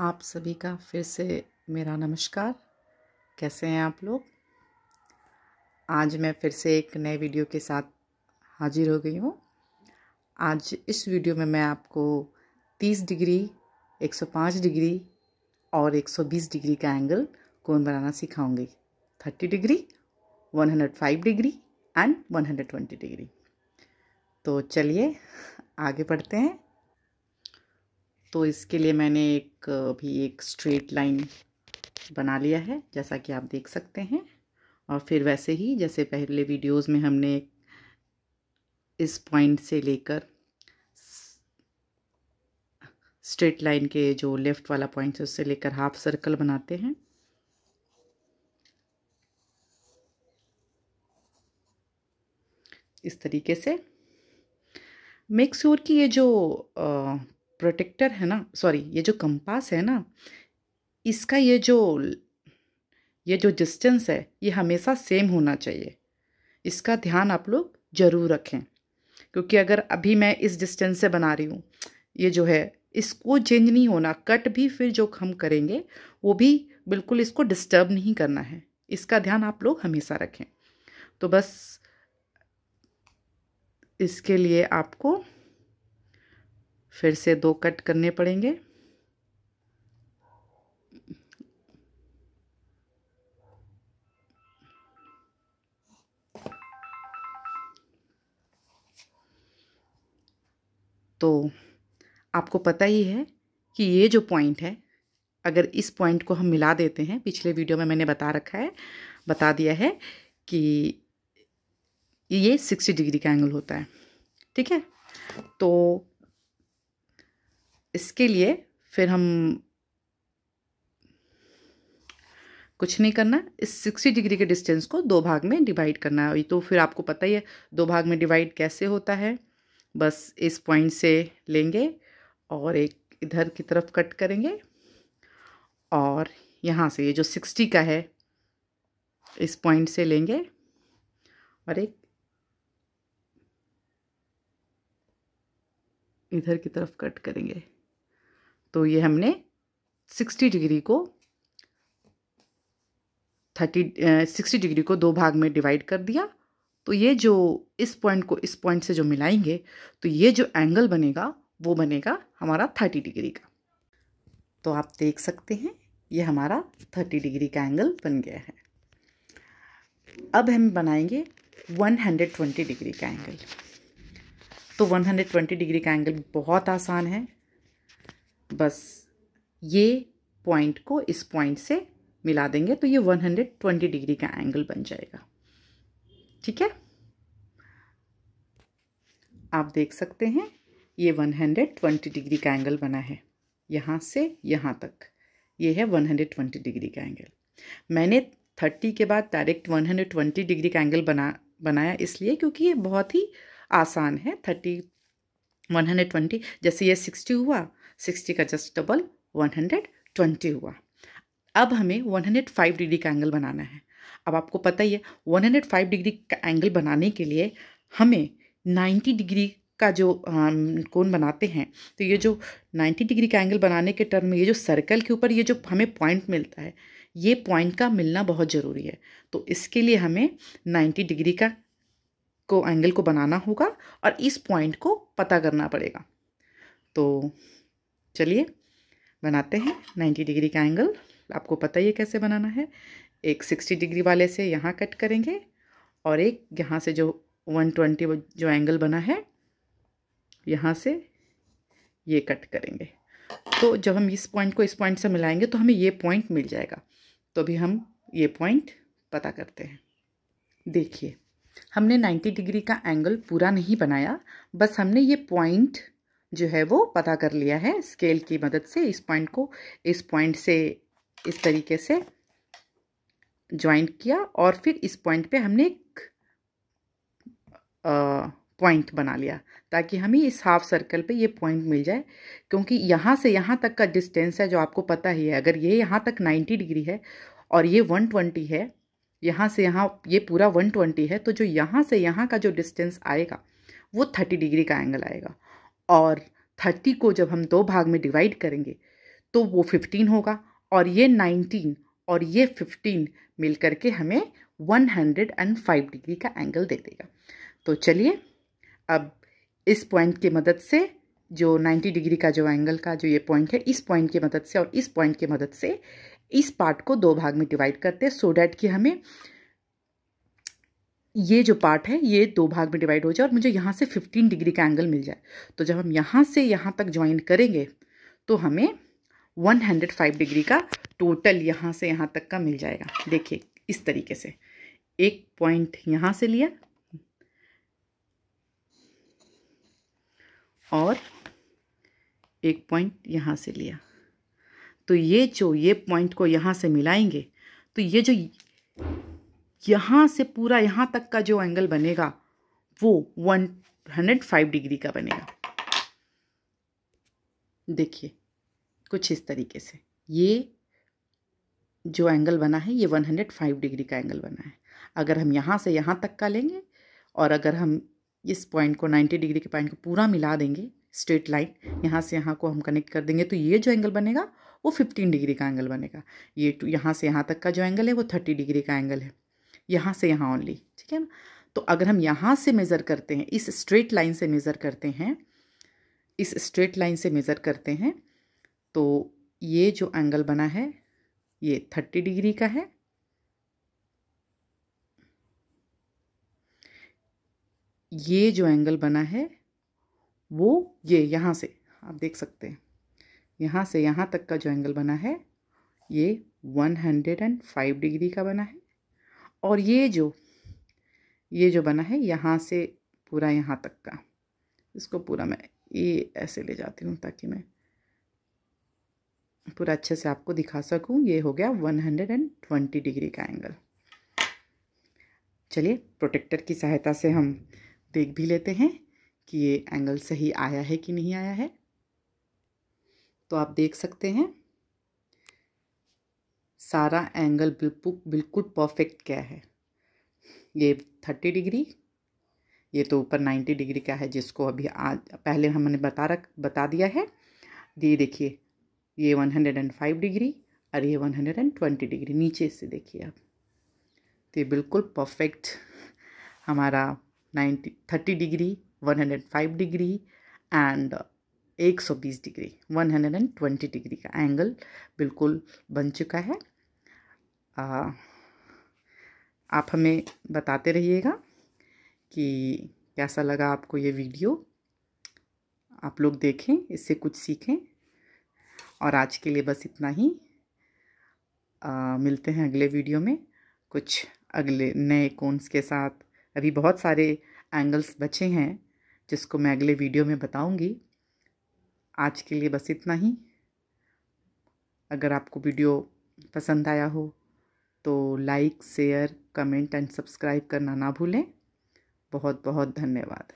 आप सभी का फिर से मेरा नमस्कार। कैसे हैं आप लोग? आज मैं फिर से एक नए वीडियो के साथ हाजिर हो गई हूँ। आज इस वीडियो में मैं आपको 30 डिग्री, 105 डिग्री और 120 डिग्री का एंगल कोण बनाना सिखाऊंगी। 30 डिग्री, 105 डिग्री एंड 120 डिग्री। तो चलिए आगे बढ़ते हैं। तो इसके लिए मैंने एक स्ट्रेट लाइन बना लिया है, जैसा कि आप देख सकते हैं। और फिर वैसे ही जैसे पहले वीडियोस में हमने इस पॉइंट से लेकर स्ट्रेट लाइन के जो लेफ्ट वाला पॉइंट है उससे लेकर हाफ सर्कल बनाते हैं। इस तरीके से मेक श्योर कि ये जो प्रोटेक्टर है ना, सॉरी, ये जो कंपास है ना, इसका ये जो डिस्टेंस है ये हमेशा सेम होना चाहिए। इसका ध्यान आप लोग ज़रूर रखें, क्योंकि अगर अभी मैं इस डिस्टेंस से बना रही हूँ, ये जो है इसको चेंज नहीं होना। कट भी फिर जो हम करेंगे वो भी बिल्कुल इसको डिस्टर्ब नहीं करना है। इसका ध्यान आप लोग हमेशा रखें। तो बस इसके लिए आपको फिर से 2 कट करने पड़ेंगे। तो आपको पता ही है कि ये जो पॉइंट है, अगर इस पॉइंट को हम मिला देते हैं, पिछले वीडियो में मैंने बता दिया है कि ये 60 डिग्री का एंगल होता है। ठीक है, तो इसके लिए फिर हम कुछ नहीं करना, इस 60 डिग्री के डिस्टेंस को 2 भाग में डिवाइड करना है। तो फिर आपको पता ही है 2 भाग में डिवाइड कैसे होता है। बस इस पॉइंट से लेंगे और एक इधर की तरफ कट करेंगे, और यहाँ से ये जो 60 का है इस पॉइंट से लेंगे और एक इधर की तरफ कट करेंगे। तो ये हमने 60 डिग्री को 60 डिग्री को 2 भाग में डिवाइड कर दिया। तो ये जो इस पॉइंट को इस पॉइंट से जो मिलाएंगे, तो ये जो एंगल बनेगा वो बनेगा हमारा 30 डिग्री का। तो आप देख सकते हैं ये हमारा 30 डिग्री का एंगल बन गया है। अब हम बनाएंगे 120 डिग्री का एंगल। तो 120 डिग्री का एंगल बहुत आसान है। बस ये पॉइंट को इस पॉइंट से मिला देंगे तो ये 120 डिग्री का एंगल बन जाएगा। ठीक है, आप देख सकते हैं ये 120 डिग्री का एंगल बना है। यहाँ से यहाँ तक ये है 120 डिग्री का एंगल। मैंने 30 के बाद डायरेक्ट 120 डिग्री का एंगल बनाया इसलिए क्योंकि ये बहुत ही आसान है। 120 जैसे ये 60 हुआ, 60 का जस्ट डबल 120 हुआ। अब हमें 105 डिग्री का एंगल बनाना है। अब आपको पता ही है 105 डिग्री का एंगल बनाने के लिए हमें 90 डिग्री का जो कोण बनाते हैं, तो ये जो 90 डिग्री का एंगल बनाने के टर्म में ये जो सर्कल के ऊपर ये जो हमें पॉइंट मिलता है, ये पॉइंट का मिलना बहुत ज़रूरी है। तो इसके लिए हमें 90 डिग्री का एंगल को बनाना होगा और इस पॉइंट को पता करना पड़ेगा। तो चलिए बनाते हैं 90 डिग्री का एंगल। आपको पता ही है कैसे बनाना है। एक 60 डिग्री वाले से यहाँ कट करेंगे और एक यहाँ से जो 120 जो एंगल बना है यहाँ से ये कट करेंगे। तो जब हम इस पॉइंट को इस पॉइंट से मिलाएंगे तो हमें ये पॉइंट मिल जाएगा। तो अभी हम ये पॉइंट पता करते हैं। देखिए, हमने 90 डिग्री का एंगल पूरा नहीं बनाया, बस हमने ये पॉइंट जो है वो पता कर लिया है स्केल की मदद से। इस पॉइंट को इस पॉइंट से इस तरीके से ज्वाइंट किया और फिर इस पॉइंट पे हमने एक पॉइंट बना लिया ताकि हमें इस हाफ सर्कल पे ये पॉइंट मिल जाए। क्योंकि यहाँ से यहाँ तक का डिस्टेंस है जो आपको पता ही है। अगर ये यहाँ तक 90 डिग्री है और ये 120 है, यहाँ से यहाँ ये पूरा 120 है, तो जो यहाँ से यहाँ का जो डिस्टेंस आएगा वो 30 डिग्री का एंगल आएगा। और 30 को जब हम 2 भाग में डिवाइड करेंगे तो वो 15 होगा, और ये 19 और ये 15 मिल करके हमें 105 डिग्री का एंगल दे देगा। तो चलिए अब इस पॉइंट की मदद से जो 90 डिग्री का जो एंगल का जो ये पॉइंट है, इस पॉइंट की मदद से और इस पॉइंट की मदद से इस पार्ट को 2 भाग में डिवाइड करते हैं, सो डैट कि हमें ये जो पार्ट है ये 2 भाग में डिवाइड हो जाए और मुझे यहाँ से 15 डिग्री का एंगल मिल जाए। तो जब हम यहाँ से यहाँ तक ज्वाइन करेंगे तो हमें 105 डिग्री का टोटल यहाँ से यहाँ तक का मिल जाएगा। देखिए इस तरीके से एक पॉइंट यहाँ से लिया और एक पॉइंट यहाँ से लिया, तो ये पॉइंट को यहाँ से मिलाएंगे तो ये जो यहाँ से पूरा यहाँ तक का जो एंगल बनेगा वो 105 डिग्री का बनेगा। देखिए कुछ इस तरीके से ये जो एंगल बना है ये 105 डिग्री का एंगल बना है। अगर हम यहाँ से यहाँ तक का लेंगे और अगर हम इस पॉइंट को 90 डिग्री के पॉइंट को पूरा मिला देंगे, स्ट्रेट लाइन यहाँ से यहाँ को हम कनेक्ट कर देंगे, तो ये जो एंगल बनेगा वो 15 डिग्री का एंगल बनेगा। ये यहाँ से यहाँ तक का जो एंगल है वो 30 डिग्री का एंगल है, यहाँ से यहाँ ओनली, ठीक है ना। तो अगर हम यहाँ से मेज़र करते हैं, इस स्ट्रेट लाइन से मेज़र करते हैं, इस स्ट्रेट लाइन से मेज़र करते हैं, तो ये जो एंगल बना है ये 30 डिग्री का है, ये जो एंगल बना है वो ये यहाँ से आप देख सकते हैं, यहाँ से यहाँ तक का जो एंगल बना है ये 105 डिग्री का बना है, और ये जो बना है यहाँ से पूरा यहाँ तक का, इसको पूरा मैं ये ऐसे ले जाती हूँ ताकि मैं पूरा अच्छे से आपको दिखा सकूँ। ये हो गया 120 डिग्री का एंगल। चलिए प्रोटेक्टर की सहायता से हम देख भी लेते हैं कि ये एंगल सही आया है कि नहीं आया है। तो आप देख सकते हैं सारा एंगल बिल्कुल परफेक्ट क्या है। ये 30 डिग्री, ये तो ऊपर 90 डिग्री का है जिसको अभी आज पहले हमने बता दिया है। ये देखिए ये 105 डिग्री और ये 120 डिग्री नीचे से देखिए आप, तो ये बिल्कुल परफेक्ट हमारा 30 degree, 105 degree and 120 degree, 120 degree का एंगल बिल्कुल बन चुका है। आप हमें बताते रहिएगा कि कैसा लगा आपको ये वीडियो, आप लोग देखें, इससे कुछ सीखें। और आज के लिए बस इतना ही। मिलते हैं अगले वीडियो में कुछ अगले नए कोन्स के साथ। अभी बहुत सारे एंगल्स बचे हैं जिसको मैं अगले वीडियो में बताऊंगी। आज के लिए बस इतना ही। अगर आपको वीडियो पसंद आया हो तो like, share, comment and subscribe करना ना भूलें। बहुत बहुत धन्यवाद।